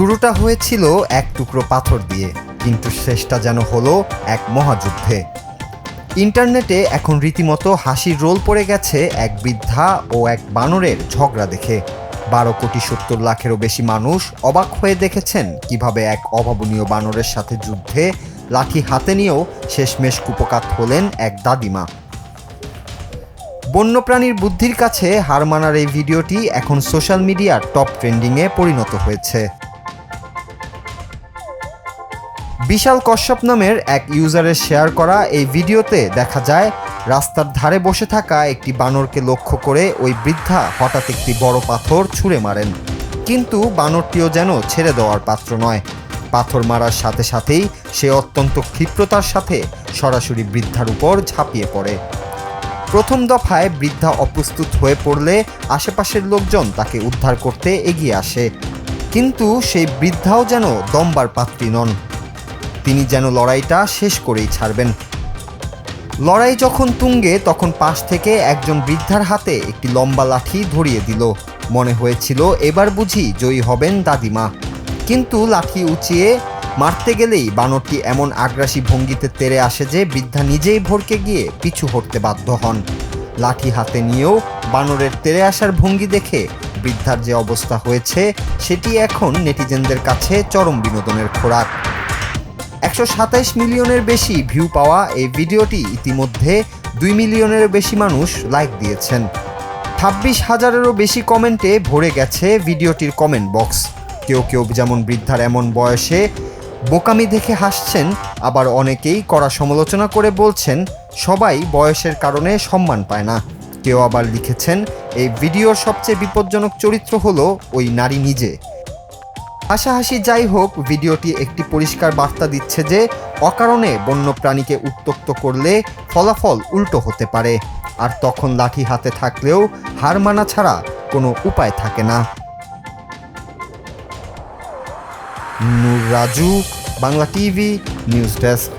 শুরুটা হয়েছিল এক টুকরো পাথর দিয়ে, কিন্তু শেষটা যেন হলো এক মহাযুদ্ধে। ইন্টারনেটে এখন রীতিমতো হাসির রোল পড়ে গেছে এক বৃদ্ধা ও এক বানরের ঝগড়া দেখে। 12,70,00,000-এরও বেশি মানুষ অবাক হয়ে দেখেছেন কিভাবে এক অভাবনীয় বানরের সাথে যুদ্ধে লাঠি হাতে নিয়েও শেষমেশ কুপোকাত হলেন এক দাদিমা। বন্যপ্রাণীর বুদ্ধির কাছে হার মানার এই ভিডিওটি এখন সোশ্যাল মিডিয়ার টপ ট্রেন্ডিংয়ে পরিণত হয়েছে। বিশাল কশ্যপ নামের এক ইউজারের শেয়ার করা এই ভিডিওতে দেখা যায় রাস্তার ধারে বসে থাকা একটি বানরকে লক্ষ্য করে ওই বৃদ্ধা হঠাৎ একটি বড় পাথর ছুঁড়ে মারেন, কিন্তু বানরটিও যেন ছেড়ে দেওয়ার পাত্র নয়। পাথর মারার সাথে সাথেই সে অত্যন্ত ক্ষিপ্রতার সাথে সরাসরি বৃদ্ধার উপর ঝাঁপিয়ে পড়ে। প্রথম দফায় বৃদ্ধা অপ্রস্তুত হয়ে পড়লে আশেপাশের লোকজন তাকে উদ্ধার করতে এগিয়ে আসে, কিন্তু সেই বৃদ্ধাও যেন দমবার পাত্রী নন। তিনি যেন লড়াইটা শেষ করেই ছাড়বেন। লড়াই যখন তুঙ্গে, তখন পাশ থেকে একজন বৃদ্ধার হাতে একটি লম্বা লাঠি ধরিয়ে দিল। মনে হয়েছিল এবার বুঝি জয়ী হবেন দাদিমা, কিন্তু লাঠি উঁচিয়ে মারতে গেলেই বানরটি এমন আগ্রাসী ভঙ্গিতে তেড়ে আসে যে বৃদ্ধা নিজেই ভড়কে গিয়ে পিছু হটতে বাধ্য হন। লাঠি হাতে নিয়েও বানরের তেড়ে আসার ভঙ্গি দেখে বৃদ্ধার যে অবস্থা হয়েছে সেটি এখন নেটিজেনদের কাছে চরম বিনোদনের খোরাক। 127 মিলিয়নের বেশি ভিউ পাওয়া এই ভিডিওটি ইতিমধ্যে 2 মিলিয়নের বেশি মানুষ লাইক দিয়েছেন। 26,000-এরও বেশি কমেন্টে ভরে গেছে ভিডিওটির কমেন্ট বক্স। কেউ কেউ যেমন বৃদ্ধার এমন বয়সে বোকামি দেখে হাসছেন, আবার অনেকেই কড়া সমালোচনা করে বলছেন সবাই বয়সের কারণে সম্মান পায় না। কেউ আবার লিখেছেন এই ভিডিওর সবচেয়ে বিপজ্জনক চরিত্র হলো ওই নারী নিজে। হাসাহাসি যাই হোক, ভিডিওটি একটি পরিষ্কার বার্তা দিচ্ছে যে অকারণে বন্যপ্রাণীকে উত্ত্যক্ত করলে ফলাফল উল্টো হতে পারে, আর তখন লাঠি হাতে থাকলেও হার মানা ছাড়া কোনো উপায় থাকে না। Noor Raju, Bangla TV, news desk.